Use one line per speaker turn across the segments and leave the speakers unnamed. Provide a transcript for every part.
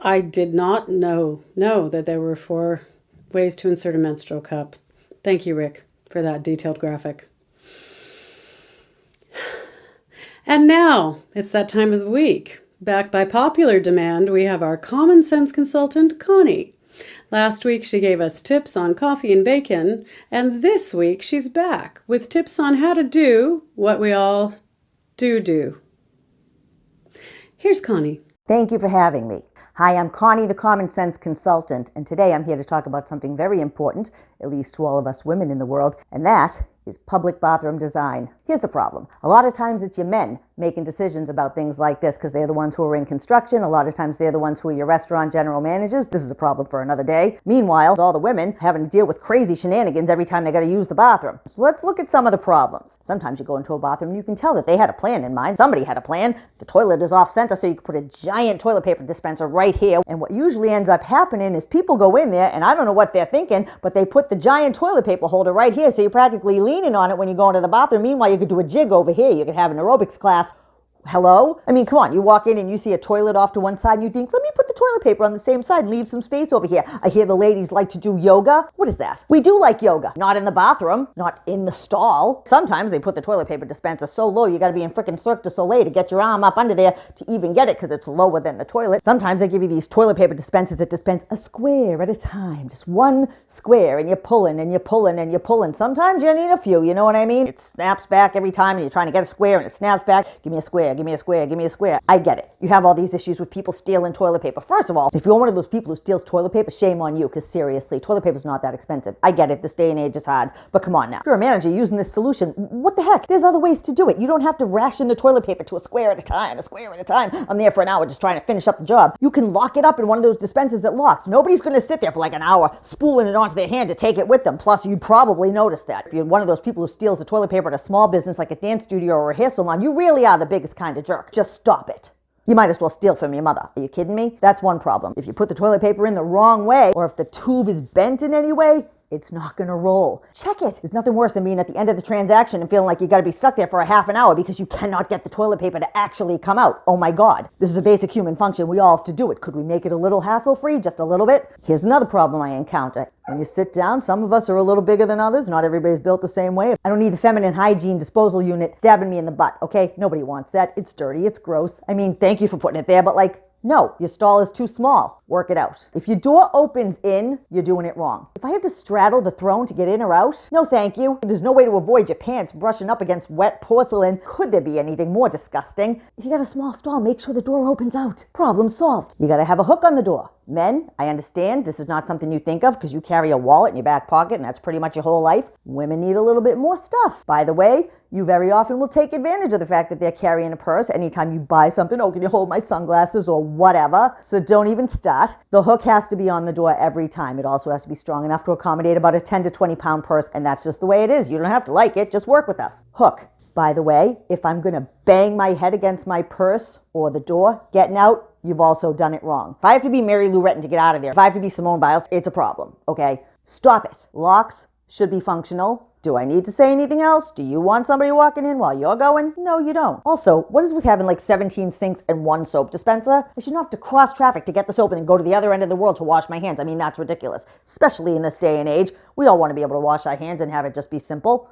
I did not know that there were 4 ways to insert a menstrual cup. Thank you, Rick, for that detailed graphic. And now it's that time of the week. Back by popular demand, we have our common sense consultant, Connie. Last week she gave us tips on coffee and bacon, and this week she's back with tips on how to do what we all do. Here's Connie.
Thank you for having me. Hi, I'm Connie, the Common Sense Consultant, and today I'm here to talk about something very important, at least to all of us women in the world, and that is public bathroom design. Here's the problem. A lot of times it's your men making decisions about things like this because they're the ones who are in construction. A lot of times they're the ones who are your restaurant general managers. This is a problem for another day. Meanwhile, all the women having to deal with crazy shenanigans every time they got to use the bathroom. So let's look at some of the problems. Sometimes you go into a bathroom and you can tell that they had a plan in mind. Somebody had a plan. The toilet is off center, so you can put a giant toilet paper dispenser right here. And what usually ends up happening is people go in there, and I don't know what they're thinking, but they put the giant toilet paper holder right here, so you're practically leaning on it when you go into the bathroom. Meanwhile, you could do a jig over here. You could have an aerobics class. Hello? I mean, come on, you walk in and you see a toilet off to one side and you think, let me put the toilet paper on the same side and leave some space over here. I hear the ladies like to do yoga. What is that? We do like yoga. Not in the bathroom, not in the stall. Sometimes they put the toilet paper dispenser so low you gotta be in frickin' Cirque du Soleil to get your arm up under there to even get it because it's lower than the toilet. Sometimes they give you these toilet paper dispensers that dispense a square at a time, just one square, and you're pulling and you're pulling and you're pulling. Sometimes you need a few, you know what I mean? It snaps back every time and you're trying to get a square and it snaps back. Give me a square. Give me a square, give me a square. I get it. You have all these issues with people stealing toilet paper. First of all, if you're one of those people who steals toilet paper, shame on you, because seriously, toilet paper's not that expensive. I get it. This day and age is hard. But come on now. If you're a manager using this solution, what the heck? There's other ways to do it. You don't have to ration the toilet paper to a square at a time. I'm there for an hour just trying to finish up the job. You can lock it up in one of those dispensers that locks. Nobody's going to sit there for like an hour spooling it onto their hand to take it with them. Plus, you'd probably notice that. If you're one of those people who steals the toilet paper at a small business like a dance studio or a hair salon, you really are the biggest kind of jerk. Just stop it. You might as well steal from your mother. Are you kidding me? That's one problem. If you put the toilet paper in the wrong way, or if the tube is bent in any way, it's not going to roll. Check it. There's nothing worse than being at the end of the transaction and feeling like you got to be stuck there for a half an hour because you cannot get the toilet paper to actually come out. Oh my God. This is a basic human function. We all have to do it. Could we make it a little hassle-free? Just a little bit? Here's another problem I encounter. When you sit down, some of us are a little bigger than others. Not everybody's built the same way. I don't need the feminine hygiene disposal unit stabbing me in the butt, okay? Nobody wants that. It's dirty. It's gross. I mean, thank you for putting it there, but like, no, your stall is too small. Work it out. If your door opens in, you're doing it wrong. If I have to straddle the throne to get in or out, no thank you. There's no way to avoid your pants brushing up against wet porcelain. Could there be anything more disgusting? If you got a small stall, make sure the door opens out. Problem solved. You gotta have a hook on the door. Men, I understand this is not something you think of because you carry a wallet in your back pocket and that's pretty much your whole life. Women need a little bit more stuff. By the way, you very often will take advantage of the fact that they're carrying a purse anytime you buy something. Oh, can you hold my sunglasses or whatever? So don't even start. The hook has to be on the door every time. It also has to be strong enough to accommodate about a 10 to 20 pound purse, and that's just the way it is. You don't have to like it. Just work with us. Hook. By the way, if I'm going to bang my head against my purse or the door getting out, you've also done it wrong. If I have to be Mary Lou Retton to get out of there, if I have to be Simone Biles, it's a problem, okay? Stop it. Locks should be functional. Do I need to say anything else? Do you want somebody walking in while you're going? No, you don't. Also, what is with having like 17 sinks and one soap dispenser? I shouldn't have to cross traffic to get the soap and then go to the other end of the world to wash my hands. I mean, that's ridiculous. Especially in this day and age. We all want to be able to wash our hands and have it just be simple.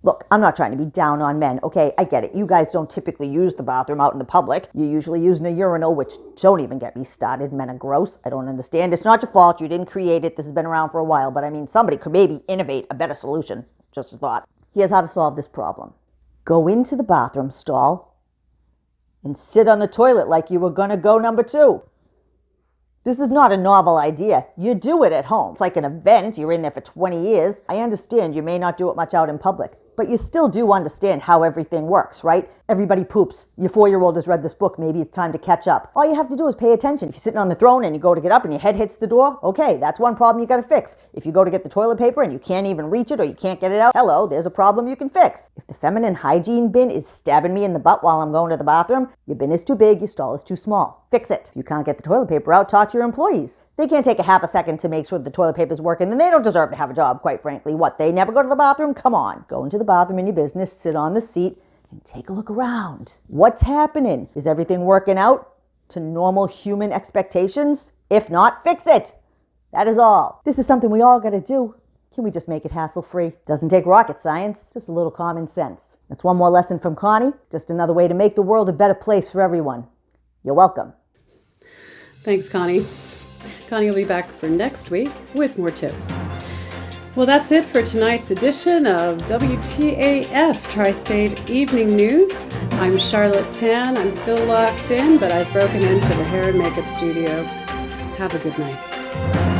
Look, I'm not trying to be down on men, okay? I get it. You guys don't typically use the bathroom out in the public. You're usually using a urinal, which don't even get me started. Men are gross. I don't understand. It's not your fault. You didn't create it. This has been around for a while. But I mean, somebody could maybe innovate a better solution. Just a thought. Here's how to solve this problem. Go into the bathroom stall and sit on the toilet like you were going to go number 2. This is not a novel idea. You do it at home. It's like an event. You're in there for 20 years. I understand you may not do it much out in public, but you still do understand how everything works, right? Everybody poops. Your 4-year-old has read this book. Maybe it's time to catch up. All you have to do is pay attention. If you're sitting on the throne and you go to get up and your head hits the door, okay, that's one problem you got to fix. If you go to get the toilet paper and you can't even reach it or you can't get it out, hello, there's a problem you can fix. If the feminine hygiene bin is stabbing me in the butt while I'm going to the bathroom, your bin is too big, your stall is too small. Fix it. If you can't get the toilet paper out, talk to your employees. They can't take a half a second to make sure the toilet paper is working, then they don't deserve to have a job, quite frankly. What, they never go to the bathroom? Come on. Go into the bathroom in your business, sit on the seat, and take a look around. What's happening? Is everything working out? to normal human expectations? If not, fix it. That is all. This is something we all got to do. Can we just make it hassle-free? Doesn't take rocket science, just a little common sense. That's one more lesson from Connie. Just another way to make the world a better place for everyone. You're welcome.
Thanks, Connie. Connie will be back for next week with more tips. Well, that's it for tonight's edition of WTAF Tri-State Evening News. I'm Charlotte Tan. I'm still locked in, but I've broken into the hair and makeup studio. Have a good night.